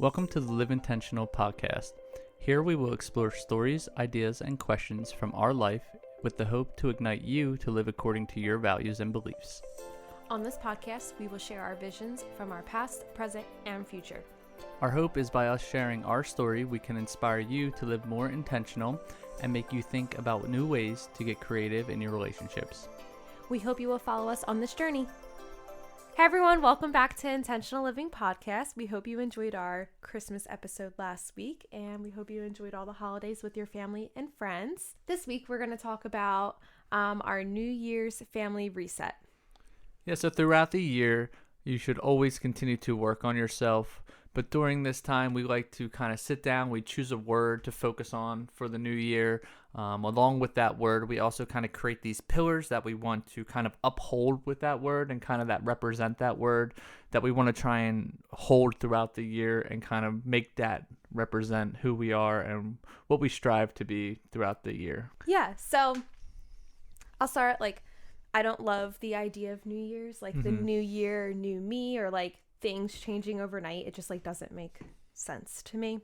Welcome to the Live Intentional podcast. Here we will explore stories, ideas, and questions from our life with the hope to ignite you to live according to your values and beliefs. On this podcast, we will share our visions from our past, present, and future. Our hope is by us sharing our story, we can inspire you to live more intentional and make you think about new ways to get creative in your relationships. We hope you will follow us on this journey. Hey everyone, welcome back to Intentional Living Podcast. We hope you enjoyed our Christmas episode last week, and we hope you enjoyed all the holidays with your family and friends. This week, we're going to talk about our New Year's family reset. Yeah, so throughout the year, you should always continue to work on yourself. But during this time, we like to kind of sit down. We choose a word to focus on for the new year. Along with that word, we also kind of create these pillars that we want to kind of uphold with that word and kind of that represent that word that we want to try and hold throughout the year and kind of make that represent who we are and what we strive to be throughout the year. Yeah, so I'll start I don't love the idea of New Year's, the new year, new me, or things changing overnight. It just doesn't make sense to me.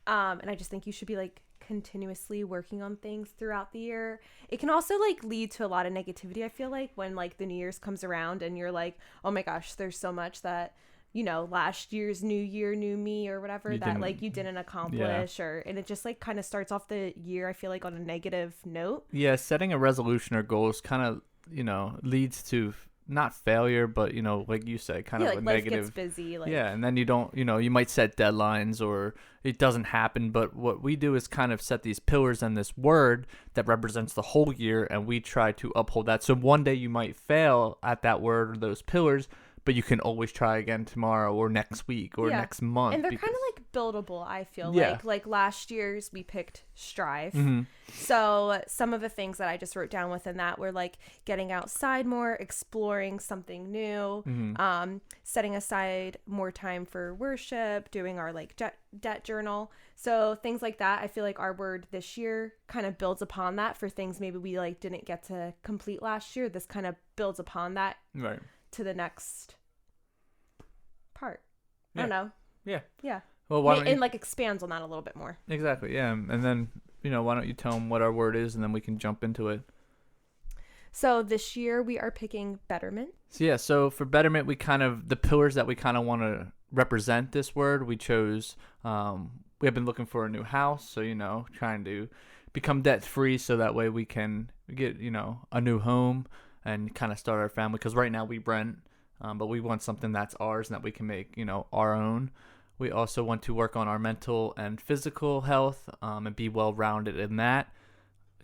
And I just think you should be continuously working on things throughout the year. It can also lead to a lot of negativity, I feel when the New Year's comes around and you're oh my gosh, there's so much that last year's new year, new me, or whatever you didn't accomplish. Yeah. And it just kind of starts off the year, I feel on a negative note. Yeah, setting a resolution or goals kind of leads to not failure, but like you said, kind of a life negative. Gets busy. Yeah, and then you don't, you might set deadlines or it doesn't happen. But what we do is kind of set these pillars and this word that represents the whole year, and we try to uphold that. So one day you might fail at that word or those pillars, but you can always try again tomorrow or next week or next month. And they're kind of buildable, I feel like last year's we picked strive. Mm-hmm. So some of the things that I just wrote down within that were getting outside more, exploring something new, setting aside more time for worship, doing our debt journal. So things like that. I feel our word this year kind of builds upon that for things maybe we didn't get to complete last year. This kind of builds upon that. Right. To the next part. Yeah. I don't know. Yeah. Well, why don't you... expands on that a little bit more. Exactly. Yeah. And then, why don't you tell them what our word is and then we can jump into it. So this year we are picking betterment. So for betterment, we the pillars that we kind of want to represent this word, we chose, we have been looking for a new house. So, trying to become debt free so that way we can get, a new home and kind of start our family. Because right now we rent, but we want something that's ours and that we can make, our own. We also want to work on our mental and physical health and be well-rounded in that.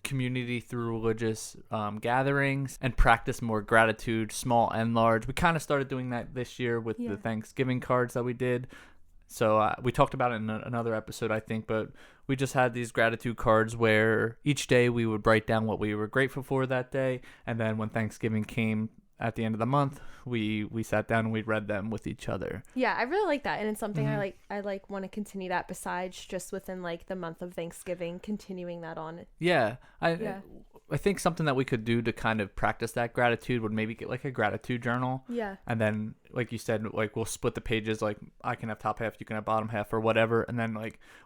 Community through religious gatherings and practice more gratitude, small and large. We kind of started doing that this year with the Thanksgiving cards that we did. So we talked about it in another episode, I think, but we just had these gratitude cards where each day we would write down what we were grateful for that day. And then when Thanksgiving came at the end of the month, we sat down and we read them with each other. Yeah, I really like that. And it's something I want to continue that besides just within the month of Thanksgiving, continuing that on. Yeah. I think something that we could do to kind of practice that gratitude would maybe get a gratitude journal. Yeah. And then, like you said, we'll split the pages. I can have top half, you can have bottom half or whatever. And then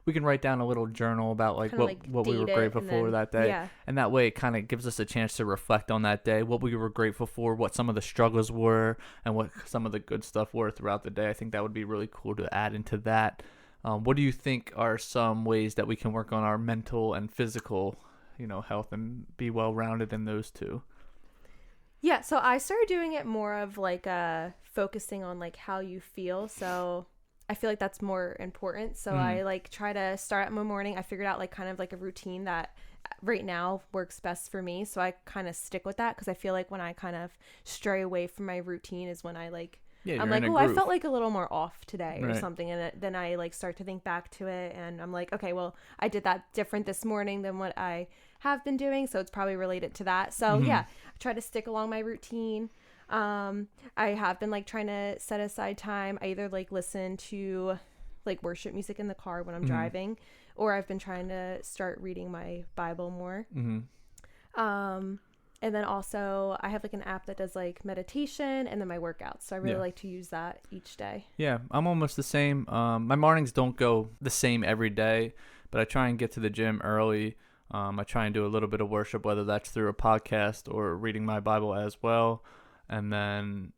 we can write down a little journal about what we were grateful for that day. Yeah. And that way it kind of gives us a chance to reflect on that day, what we were grateful for, what some of the struggles were, and what some of the good stuff were throughout the day. I think that would be really cool to add into that. What do you think are some ways that we can work on our mental and physical health and be well-rounded in those two? Yeah, so I started doing it more of focusing on how you feel. So I feel that's more important. So I try to start at my morning. I figured out kind of a routine that right now works best for me. So I kind of stick with that because I feel when I kind of stray away from my routine is when I I'm I felt a little more off today or something. And then I start to think back to it and I'm okay, well, I did that different this morning than what I have been doing. So it's probably related to that. So I try to stick along my routine. I have been trying to set aside time. I either listen to worship music in the car when I'm driving, or I've been trying to start reading my Bible more. And then also I have like an app that does like meditation and then my workouts. So I really like to use that each day. Yeah, I'm almost the same. My mornings don't go the same every day, but I try and get to the gym early. I try and do a little bit of worship, whether that's through a podcast or reading my Bible as well. And then,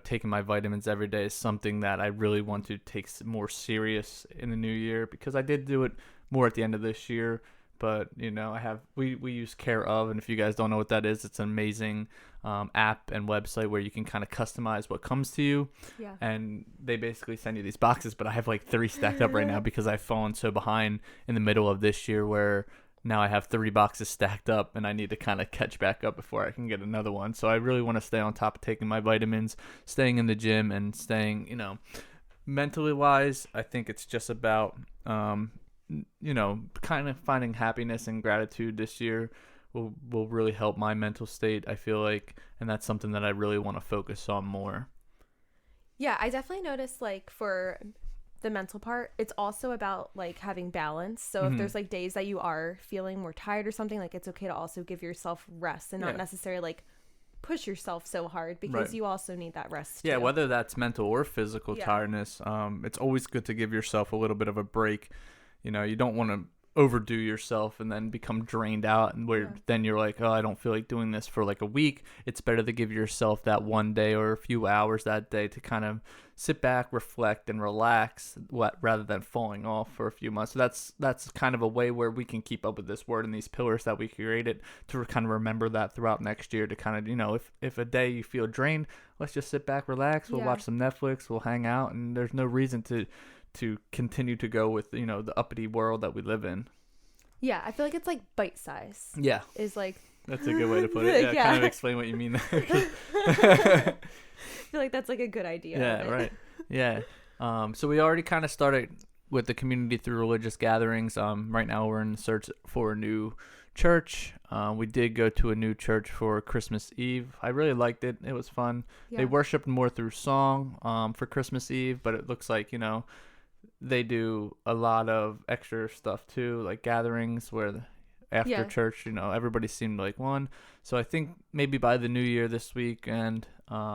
taking my vitamins every day is something that I really want to take more serious in the new year, because I did do it more at the end of this year. But we use Care of, and if you guys don't know what that is, it's an amazing app and website where you can kind of customize what comes to you. Yeah. And they basically send you these boxes, but I have like 3 stacked up right now because I've fallen so behind in the middle of this year, where now I have 3 boxes stacked up and I need to kind of catch back up before I can get another one. So I really want to stay on top of taking my vitamins, staying in the gym, and staying, mentally wise. I think it's just about kind of finding happiness and gratitude this year will really help my mental state, I feel like, and that's something that I really want to focus on more. Yeah, I definitely noticed, like, for the mental part, it's also about like having balance. So if there's like days that you are feeling more tired or something, like it's okay to also give yourself rest and not necessarily like push yourself so hard, because you also need that rest too. Yeah, whether that's mental or physical tiredness, it's always good to give yourself a little bit of a break. You don't want to overdo yourself and then become drained out, and where then you're like, oh, I don't feel like doing this for like a week. It's better to give yourself that one day or a few hours that day to kind of sit back, reflect, and relax, rather than falling off for a few months. So that's kind of a way where we can keep up with this word and these pillars that we created, to kind of remember that throughout next year, to kind of, if a day you feel drained, let's just sit back, relax, we'll watch some Netflix, we'll hang out, and there's no reason to continue to go with, the uppity world that we live in. Yeah, I feel like it's like bite size. Yeah. Is like... That's a good way to put it. Yeah, kind of explain what you mean there. I feel like that's like a good idea. Yeah, right. Yeah. So we already kind of started with the community through religious gatherings. Right now we're in the search for a new church. We did go to a new church for Christmas Eve. I really liked it. It was fun. Yeah. They worshiped more through song for Christmas Eve, but it looks like, they do a lot of extra stuff too, like gatherings where after church, everybody seemed like one. So I think maybe by the new year this week, and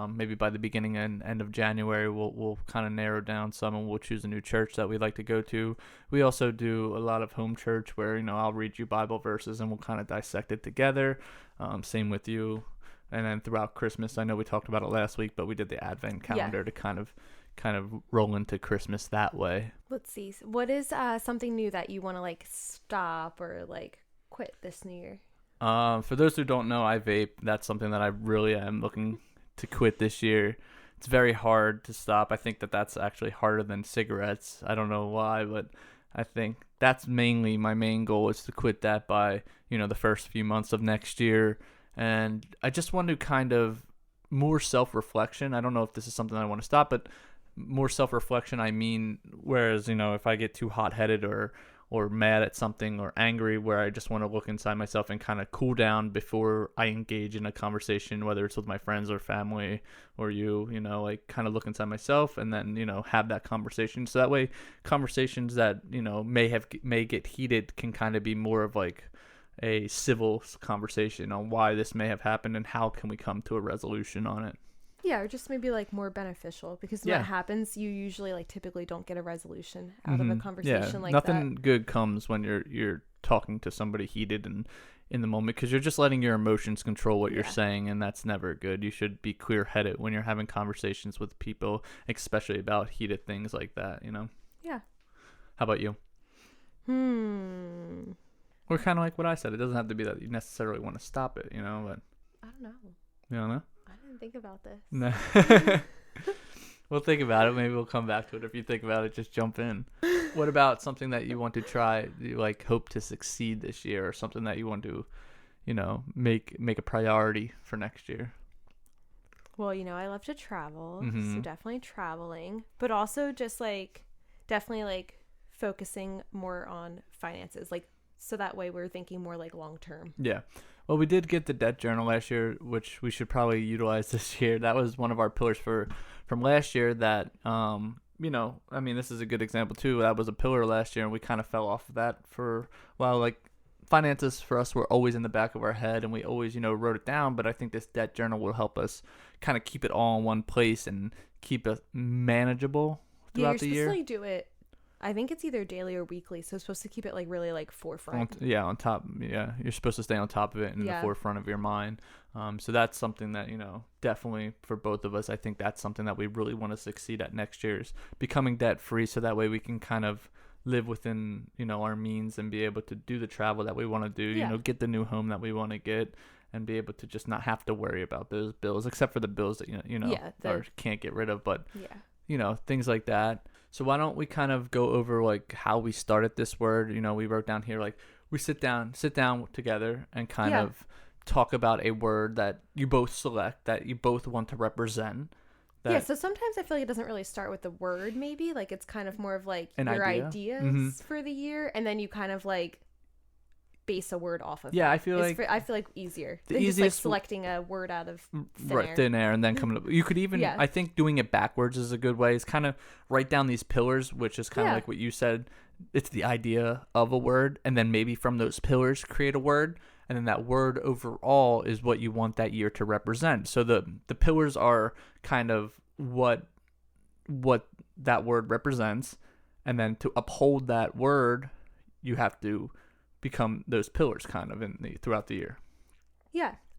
maybe by the beginning and end of January, we'll kind of narrow down some, and we'll choose a new church that we'd like to go to. We also do a lot of home church where, I'll read you Bible verses and we'll kind of dissect it together. Same with you. And then throughout Christmas, I know we talked about it last week, but we did the Advent calendar to kind of roll into Christmas that way. Let's see. What is something new that you want to like stop or like quit this new year? For those who don't know, I vape. That's something that I really am looking to quit this year. It's very hard to stop. I think that's actually harder than cigarettes. I don't know why, but I think that's mainly my main goal, is to quit that by, the first few months of next year. And I just want to kind of more self-reflection. I don't know if this is something I want to stop, but more self-reflection, I mean, whereas, if I get too hot-headed or mad at something or angry, where I just want to look inside myself and kind of cool down before I engage in a conversation, whether it's with my friends or family or like kind of look inside myself and then, have that conversation. So that way conversations that, may get heated can kind of be more of like a civil conversation on why this may have happened and how can we come to a resolution on it. Yeah, or just maybe like more beneficial, because when that happens, you usually like typically don't get a resolution out of a conversation like that. Nothing good comes when you're talking to somebody heated and in the moment, because you're just letting your emotions control what you're saying, and that's never good. You should be clear-headed when you're having conversations with people, especially about heated things like that, Yeah. How about you? Or kind of like what I said. It doesn't have to be that you necessarily want to stop it, but I don't know. You don't know? I didn't think about this. No. We'll think about it. Maybe we'll come back to it. If you think about it, just jump in. What about something that you want to try, you like hope to succeed this year, or something that you want to, make a priority for next year? Well, I love to travel, so definitely traveling, but also just like definitely like focusing more on finances, like so that way we're thinking more like long term. Yeah. Well, we did get the debt journal last year, which we should probably utilize this year. That was one of our pillars from last year that, this is a good example too. That was a pillar last year, and we kind of fell off of that for a while. Like finances for us were always in the back of our head, and we always, wrote it down. But I think this debt journal will help us kind of keep it all in one place and keep it manageable throughout the year. You're supposed to do it. I think it's either daily or weekly, so it's supposed to keep it like really like forefront. On top. Yeah, you're supposed to stay on top of it and in the forefront of your mind. So that's something that, definitely for both of us, I think that's something that we really want to succeed at next year is becoming debt free, so that way we can kind of live within, our means and be able to do the travel that we want to do, get the new home that we want to get, and be able to just not have to worry about those bills, except for the bills that, or can't get rid of, but, things like that. So why don't we kind of go over like how we started this word? We wrote down here, like we sit down together and kind of talk about a word that you both select, that you both want to represent. So sometimes I feel like it doesn't really start with the word, maybe. Like it's kind of more of like your ideas for the year, and then you kind of like base a word off of. I feel like easier than just like selecting a word out of thin air and then coming up. You could even, I think doing it backwards is a good way. It's kind of write down these pillars, which is kind of like what you said. It's the idea of a word, and then maybe from those pillars create a word, and then that word overall is what you want that year to represent. So the pillars are kind of what that word represents, and then to uphold that word, you have to become those pillars kind of throughout the year.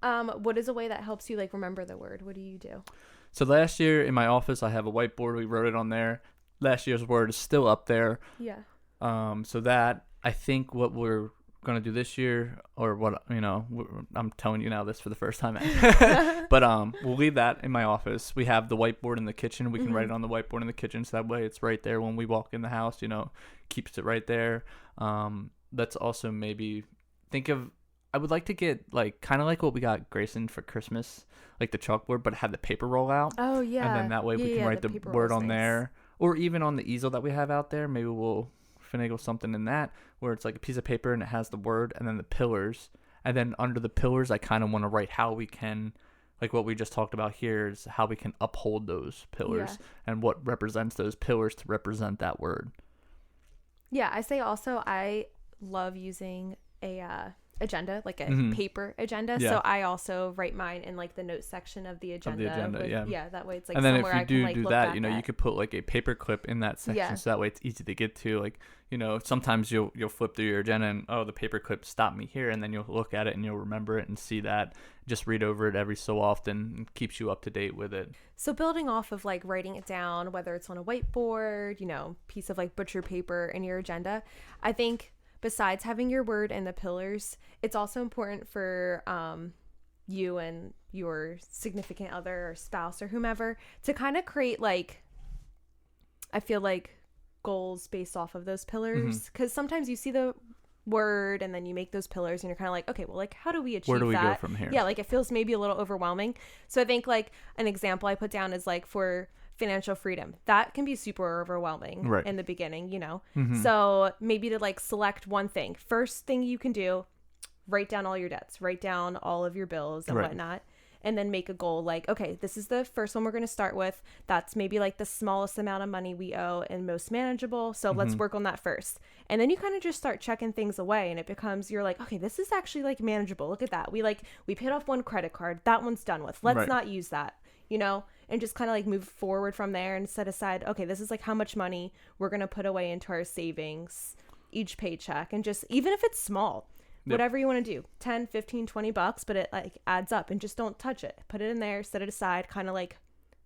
What is a way that helps you like remember the word? What do you do? So last year in my office, I have a whiteboard. We wrote it on there. Last year's word is still up there. So that, I think what we're going to do this year, or what, I'm telling you now this for the first time, but we'll leave that in my office. We have the whiteboard in the kitchen. We can write it on the whiteboard in the kitchen, so that way it's right there when we walk in the house, keeps it right there. Let's also maybe think of, I would like to get like kind of like what we got Grayson for Christmas, like the chalkboard, but have the paper roll out. Oh yeah. And then that way we can write the word on there, or even on the easel that we have out there. Maybe we'll finagle something in that where it's like a piece of paper and it has the word and then the pillars. And then under the pillars, I kind of want to write how we can, like what we just talked about here, is how we can uphold those pillars and what represents those pillars to represent that word. I say also I love using a agenda, like a paper agenda. So I also write mine in like the notes section of the agenda. That way it's like, and then somewhere if you I can, do that, you could put like a paper clip in that section, so that way it's easy to get to. Like, sometimes you'll flip through your agenda and the paper clip stopped me here, and then you'll look at it and you'll remember it and see that. Just read over it every so often, and keeps you up to date with it. So building off of like writing it down, whether it's on a whiteboard, piece of like butcher paper in your agenda, I think besides having your word and the pillars, it's also important for you and your significant other or spouse or whomever to kind of create like, I feel like, goals based off of those pillars. Because sometimes you see the word and then you make those pillars and you're kind of like, okay, well, like, how do we achieve that? Where do we go from here? Yeah, like it feels maybe a little overwhelming. So I think like an example I put down is like for financial freedom, that can be super overwhelming in the beginning, So maybe to like select one thing. First thing you can do, write down all your debts, write down all of your bills and whatnot, and then make a goal like, okay, this is the first one we're going to start with. That's maybe like the smallest amount of money we owe and most manageable. So let's work on that first. And then you kind of just start checking things away, and it becomes, you're like, okay, this is actually like manageable. Look at that. We paid off one credit card. That one's done with. Let's not use that, and just kind of like move forward from there and set aside, okay, this is like how much money we're going to put away into our savings each paycheck. And just, even if it's small, whatever you want to do, 10, 15, 20 bucks, but it like adds up, and just don't touch it. Put it in there, set it aside, kind of like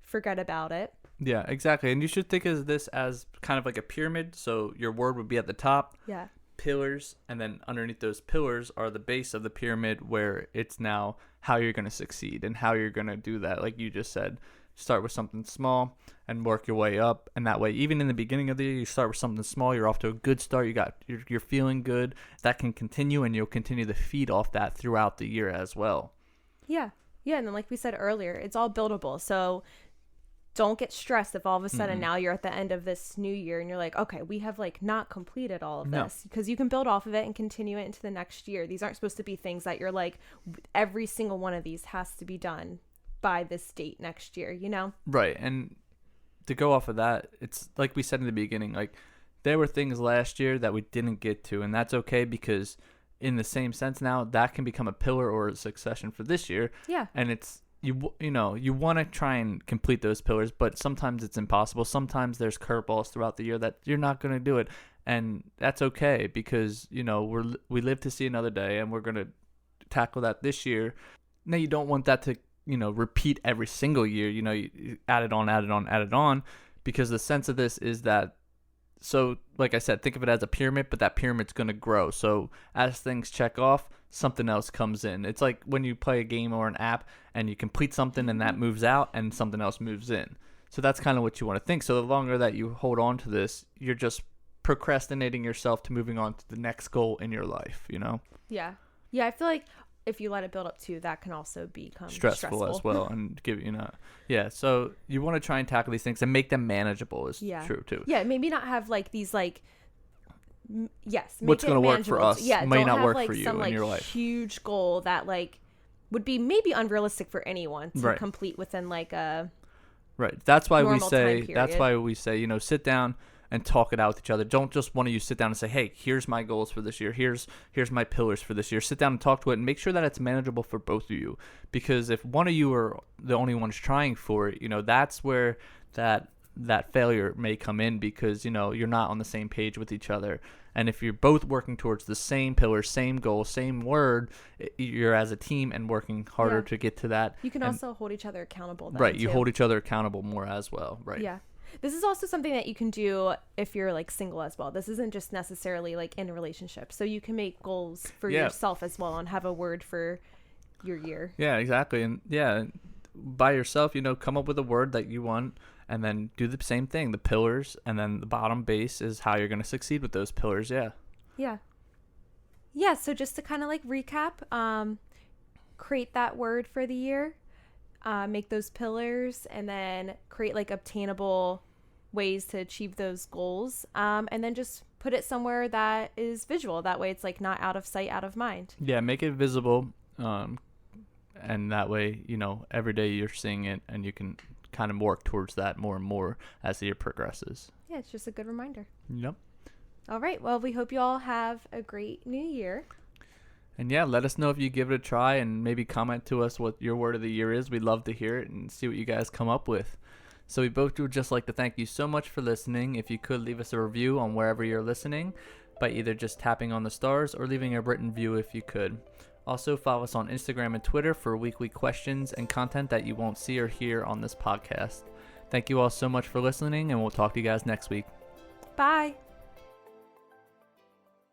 forget about it. Yeah, exactly. And you should think of this as kind of like a pyramid. So your word would be at the top. Yeah. Pillars, and then underneath those pillars are the base of the pyramid, where it's now how you're going to succeed and how you're going to do that. Like you just said, start with something small and work your way up. And that way, even in the beginning of the year, you start with something small, you're off to a good start, you're feeling good. That can continue, and you'll continue to feed off that throughout the year as well. Yeah. And then like we said earlier, it's all buildable. So don't get stressed if all of a sudden now you're at the end of this new year and you're like, okay, we have like not completed all of this, because you can build off of it and continue it into the next year. These aren't supposed to be things that you're like, every single one of these has to be done by this date next year, Right. And to go off of that, it's like we said in the beginning, like there were things last year that we didn't get to, and that's okay, because in the same sense now, that can become a pillar or a succession for this year. Yeah. And it's, you want to try and complete those pillars, but sometimes it's impossible. Sometimes there's curveballs throughout the year that you're not going to do it. And that's okay, because, we live to see another day, and we're going to tackle that this year. Now, you don't want that to, repeat every single year. You add it on, because the sense of this is that, so like I said, think of it as a pyramid, but that pyramid's going to grow. So as things check off, something else comes in. It's like when you play a game or an app and you complete something and that moves out and something else moves in. So that's kind of what you want to think. So the longer that you hold on to this, you're just procrastinating yourself to moving on to the next goal in your life, Yeah. Yeah, I feel like if you let it build up too, that can also become stressful as well, and give yeah. So you want to try and tackle these things and make them manageable is true too. Yeah, maybe not have like these like what's going to work for us may not work like for you some, in your life. Huge goal that like would be maybe unrealistic for anyone to right. complete within like a right. That's why we normal say time period. Sit down and talk it out with each other. Don't just one of you sit down and say, hey, here's my goals for this year. Here's my pillars for this year. Sit down and talk to it and make sure that it's manageable for both of you. Because if one of you are the only ones trying for it, that's where that failure may come in, because, you're not on the same page with each other. And if you're both working towards the same pillar, same goal, same word, you're as a team and working harder to get to that. You can also hold each other accountable then, right. You too. hold each other accountable more as well. Right. Yeah. This is also something that you can do if you're like single as well. This isn't just necessarily like in a relationship. So you can make goals for yourself as well and have a word for your year. Yeah, exactly. And by yourself, come up with a word that you want, and then do the same thing, the pillars, and then the bottom base is how you're going to succeed with those pillars. Yeah. Yeah. Yeah. So just to kind of like recap, create that word for the year. Make those pillars, and then create like obtainable ways to achieve those goals, and then just put it somewhere that is visual. That way it's like not out of sight, out of mind. Yeah, make it visible, and that way every day you're seeing it, and you can kind of work towards that more and more as the year progresses. Yeah, it's just a good reminder. Yep. All right, well, we hope you all have a great new year. And let us know if you give it a try, and maybe comment to us what your word of the year is. We'd love to hear it and see what you guys come up with. So we both would just like to thank you so much for listening. If you could leave us a review on wherever you're listening by either just tapping on the stars or leaving a written review if you could. Also, follow us on Instagram and Twitter for weekly questions and content that you won't see or hear on this podcast. Thank you all so much for listening, and we'll talk to you guys next week. Bye.